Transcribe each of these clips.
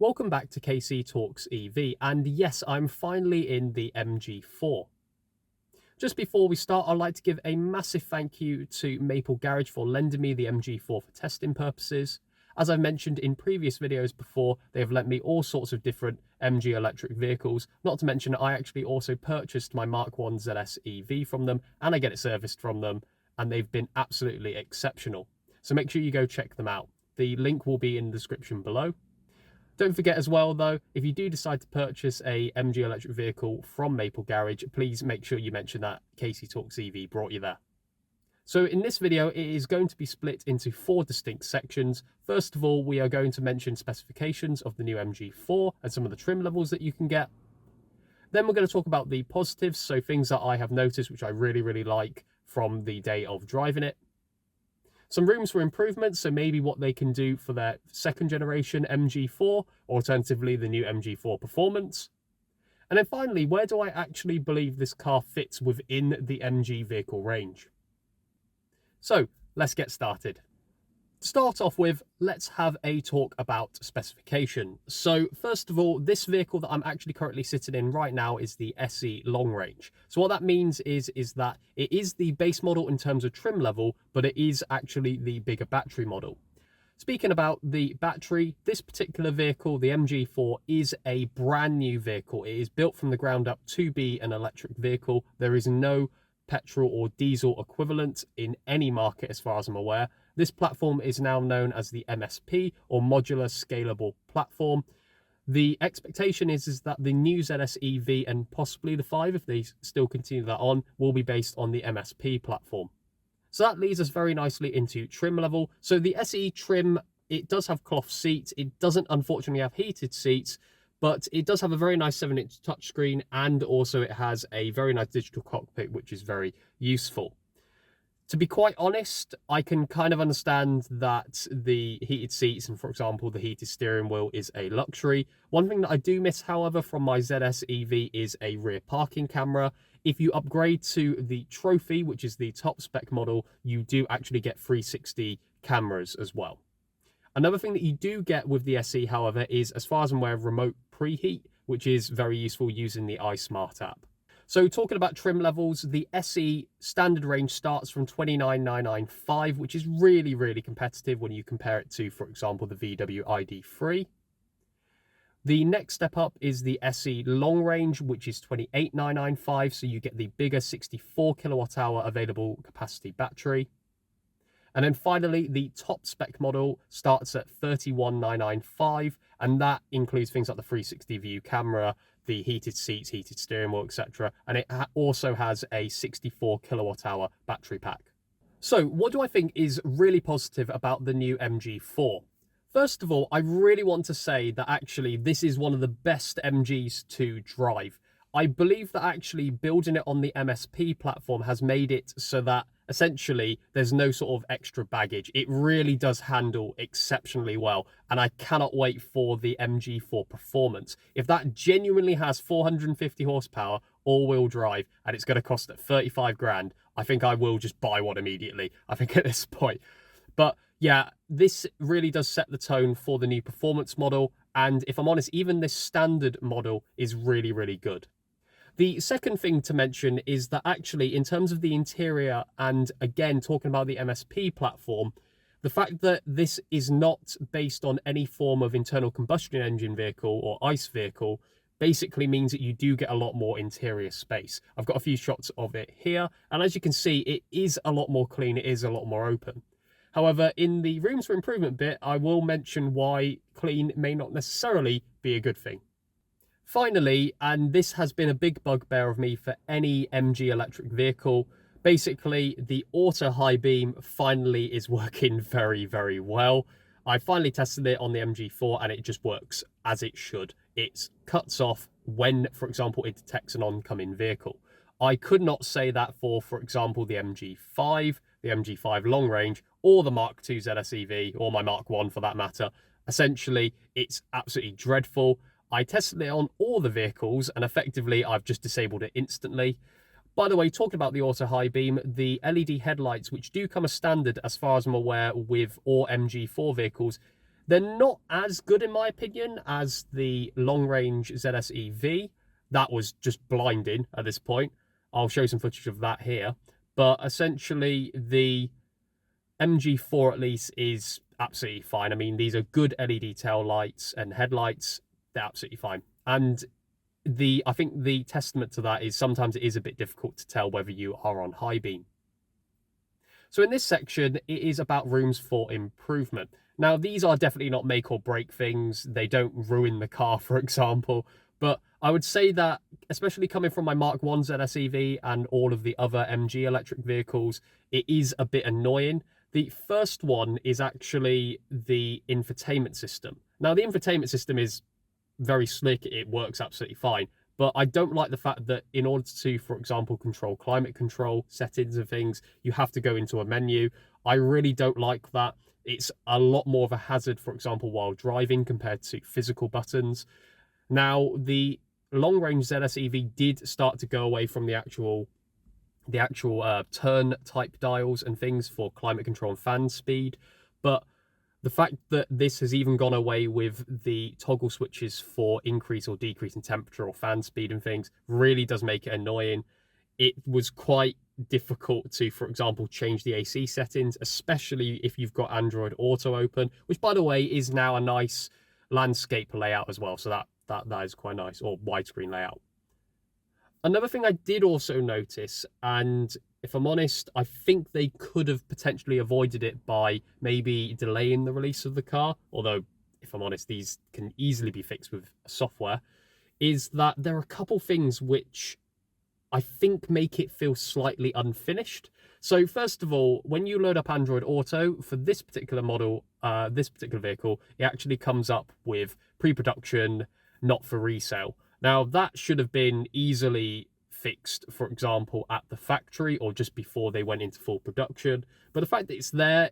Welcome back to KC Talks EV, and yes, I'm finally in the MG4. Just before we start, I'd like to give a massive thank you to Maple Garage for lending me the MG4 for testing purposes. As I've mentioned in previous videos before, they have lent me all sorts of different MG electric vehicles. Not to mention, I actually also purchased my Mk1 ZS EV from them, and I get it serviced from them, and they've been absolutely exceptional. So make sure you go check them out. The link will be in the description below. Don't forget as well though, if you do decide to purchase a MG electric vehicle from Maple Garage, please make sure you mention that KC Talks EV brought you there. So in this video, it is going to be split into 4 distinct sections. First of all, we are going to mention specifications of the new MG4 and some of the trim levels that you can get. Then we're going to talk about the positives, so things that I have noticed which I really like from the day of driving it. Some rooms for improvement, so maybe what they can do for their second generation MG4, or alternatively the new MG4 Performance. And then finally, where do I actually believe this car fits within the MG vehicle range? So let's get started. To start off with, let's have a talk about specification. So first of all, this vehicle that I'm actually currently sitting in right now is the SE Long Range. So what that means is that it is the base model in terms of trim level, but it is actually the bigger battery model. Speaking about the battery, this particular vehicle, the MG4, is a brand new vehicle. It is built from the ground up to be an electric vehicle. There is no petrol or diesel equivalent in any market as far as I'm aware. This platform is now known as the MSP, or Modular Scalable Platform. The expectation is that the new ZS EV and possibly the 5, if they still continue that on, will be based on the MSP platform. So that leads us very nicely into trim level. So the SE trim, it does have cloth seats. It doesn't unfortunately have heated seats, but it does have a very nice 7-inch touchscreen, and also it has a very nice digital cockpit, which is very useful. To be quite honest, I can kind of understand that the heated seats and, for example, the heated steering wheel is a luxury. One thing that I do miss, however, from my ZS EV is a rear parking camera. If you upgrade to the Trophy, which is the top spec model, you do actually get 360 cameras as well. Another thing that you do get with the SE, however, is, as far as I'm aware, remote preheat, which is very useful using the iSmart app. So talking about trim levels, the SE standard range starts from 29,995, which is really competitive when you compare it to, for example, the VW ID3. The next step up is the SE long range, which is 28,995, so you get the bigger 64 kilowatt hour available capacity battery. And then finally, the top spec model starts at 31,995, and that includes things like the 360 view camera, the heated seats, heated steering wheel, etc. And it also has a 64 kilowatt hour battery pack. So what do I think is really positive about the new MG4? First of all, I really want to say that actually this is one of the best MGs to drive. I believe that actually building it on the MSP platform has made it so that essentially there's no sort of extra baggage. It really does handle exceptionally well, and I cannot wait for the MG4 Performance. If that genuinely has 450 horsepower, all-wheel drive, and it's going to cost at 35 grand, I think I will just buy one immediately, I think, at this point. But yeah, this really does set the tone for the new Performance model, and if I'm honest, even this standard model is really good. The second thing to mention is that actually, in terms of the interior, and again, talking about the MSP platform, the fact that this is not based on any form of internal combustion engine vehicle or ICE vehicle basically means that you do get a lot more interior space. I've got a few shots of it here, and as you can see, it is a lot more clean, it is a lot more open. However, in the rooms for improvement bit, I will mention why clean may not necessarily be a good thing. Finally, and this has been a big bugbear of me for any MG electric vehicle, basically the auto high beam finally is working very well. I finally tested it on the MG4 and it just works as it should. It cuts off when, for example, it detects an oncoming vehicle. I could not say that for example, the MG5, the MG5 long range, or the Mark II ZS EV, or my Mark 1 for that matter. Essentially, it's absolutely dreadful. I tested it on all the vehicles, and effectively I've just disabled it instantly. By the way, talking about the auto high beam, the LED headlights, which do come as standard as far as I'm aware with all MG4 vehicles, They're not as good, in my opinion, as the long-range ZS EV. That was just blinding at this point. I'll show some footage of that here. But essentially, the MG4 at least is absolutely fine. I mean, these are good LED tail lights and headlights. They're absolutely fine. And I think the testament to that is sometimes it is a bit difficult to tell whether you are on high beam. So in this section, it is about rooms for improvement. Now, these are definitely not make or break things. They don't ruin the car, for example. But I would say that, especially coming from my Mk1 ZS EV and all of the other MG electric vehicles, it is a bit annoying. The first one is actually the infotainment system. Now, the infotainment system is very slick. It works absolutely fine. But I don't like the fact that in order to, for example, control climate control settings and things, you have to go into a menu. I really don't like that. It's a lot more of a hazard, for example, while driving compared to physical buttons. Now, the long-range ZS EV did start to go away from the actual turn type dials and things for climate control and fan speed, but the fact that this has even gone away with the toggle switches for increase or decrease in temperature or fan speed and things really does make it annoying. It was quite difficult to, for example, change the AC settings, especially if you've got Android Auto open, which, by the way, is now a nice landscape layout as well. So that is quite nice, or widescreen layout. Another thing I did also notice, and if I'm honest, I think they could have potentially avoided it by maybe delaying the release of the car, although, if I'm honest, these can easily be fixed with software, is that there are a couple things which I think make it feel slightly unfinished. So first of all, when you load up Android Auto for this particular model, this particular vehicle, it actually comes up with pre-production, not for resale. Now, that should have been easily fixed, for example, at the factory or just before they went into full production. But the fact that it's there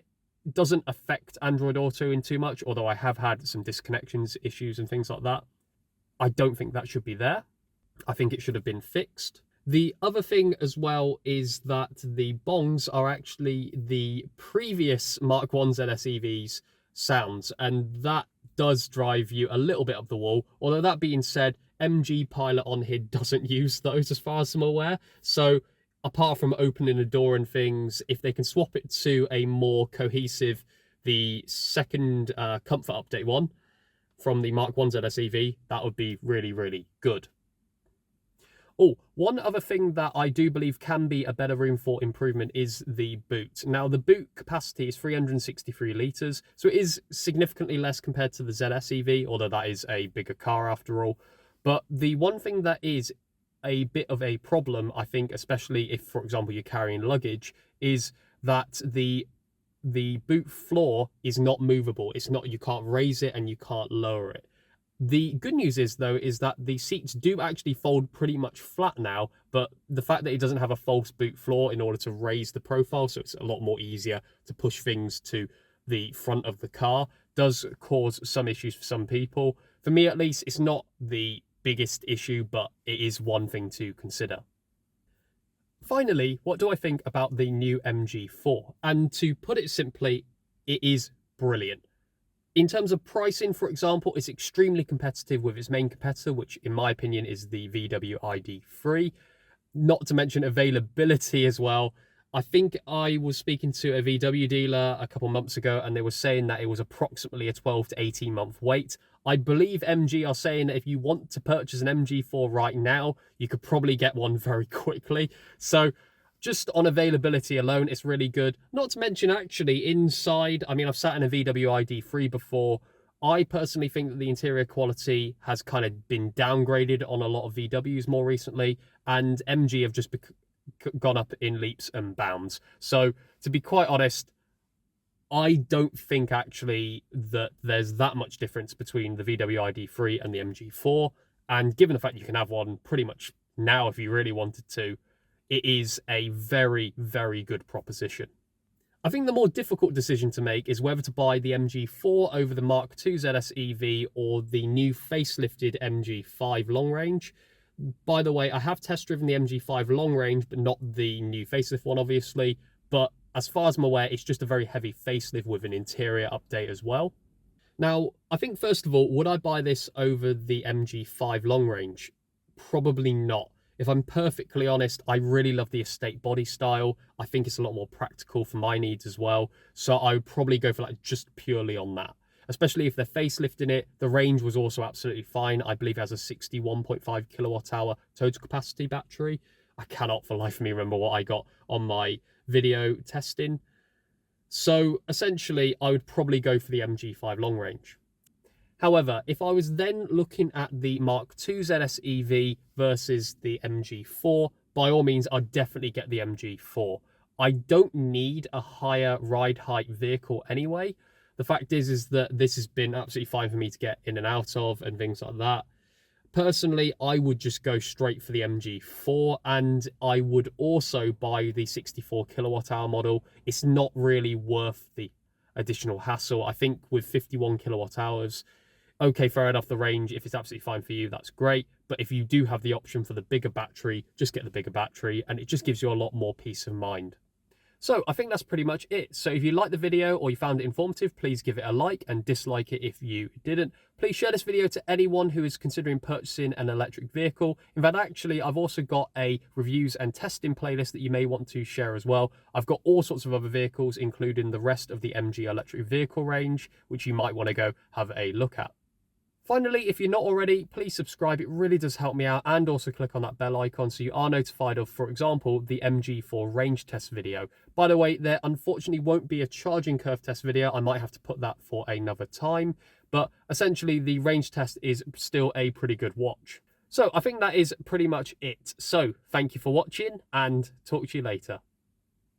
doesn't affect Android Auto in too much, although I have had some disconnections issues and things like that. I don't think that should be there. I think it should have been fixed. The other thing as well is that the bongs are actually the previous Mk1 ZS EV's sounds, and that does drive you a little bit up the wall. Although that being said, MG Pilot on here doesn't use those as far as I'm aware. So apart from opening a door and things, if they can swap it to a more cohesive, the second comfort update one from the Mk1 ZS EV, that would be really, really good. Oh, one other thing that I do believe can be a better room for improvement is the boot. Now, the boot capacity is 363 litres, so it is significantly less compared to the ZS EV, although that is a bigger car after all. But the one thing that is a bit of a problem, I think, especially if, for example, you're carrying luggage, is that the boot floor is not movable. It's not, you can't raise it and you can't lower it. The good news is, though, is that the seats do actually fold pretty much flat now, but the fact that it doesn't have a false boot floor in order to raise the profile, so it's a lot more easier to push things to the front of the car, does cause some issues for some people. For me, at least, it's not the biggest issue, but it is one thing to consider. Finally, what do I think about the new MG4? And to put it simply, it is brilliant. In terms of pricing, for example, it's extremely competitive with its main competitor, which in my opinion is the VW ID3. Not to mention availability as well. I think I was speaking to a VW dealer a couple months ago and they were saying that it was approximately a 12 to 18 month wait. I believe MG are saying that if you want to purchase an MG4 right now, you could probably get one very quickly. So just on availability alone, it's really good. Not to mention, actually, inside, I mean, I've sat in a VW ID3 before. I personally think that the interior quality has kind of been downgraded on a lot of VWs more recently, and MG have just gone up in leaps and bounds. So, to be quite honest, I don't think actually that there's that much difference between the VW ID3 and the MG4. And given the fact you can have one pretty much now if you really wanted to, it is a very, very good proposition. I think the more difficult decision to make is whether to buy the MG4 over the Mark II ZS EV or the new facelifted MG5 long range. By the way, I have test driven the MG5 long range, but not the new facelift one, obviously. But as far as I'm aware, it's just a very heavy facelift with an interior update as well. Now, I think first of all, would I buy this over the MG5 long range? Probably not. If I'm perfectly honest, I really love the estate body style. I think it's a lot more practical for my needs as well. So I would probably go for like just purely on that. Especially if they're facelifting it. The range was also absolutely fine. I believe it has a 61.5 kilowatt hour total capacity battery. I cannot for life of me remember what I got on my video testing. So essentially, I would probably go for the MG5 long range. However, if I was then looking at the Mk2 ZS EV versus the MG4, by all means, I'd definitely get the MG4. I don't need a higher ride height vehicle anyway. The fact is that this has been absolutely fine for me to get in and out of and things like that. Personally, I would just go straight for the MG4, and I would also buy the 64 kilowatt hour model. It's not really worth the additional hassle. I think with 51 kilowatt hours, okay, fair enough, the range, if it's absolutely fine for you, that's great. But if you do have the option for the bigger battery, just get the bigger battery, and it just gives you a lot more peace of mind. So I think that's pretty much it. So if you liked the video or you found it informative, please give it a like, and dislike it if you didn't. Please share this video to anyone who is considering purchasing an electric vehicle. In fact, actually, I've also got a reviews and testing playlist that you may want to share as well. I've got all sorts of other vehicles, including the rest of the MG electric vehicle range, which you might want to go have a look at. Finally, if you're not already, please subscribe. It really does help me out, and also click on that bell icon so you are notified of, for example, the MG4 range test video. By the way, there unfortunately won't be a charging curve test video. I might have to put that for another time, but essentially the range test is still a pretty good watch. So I think that is pretty much it. So thank you for watching, and talk to you later.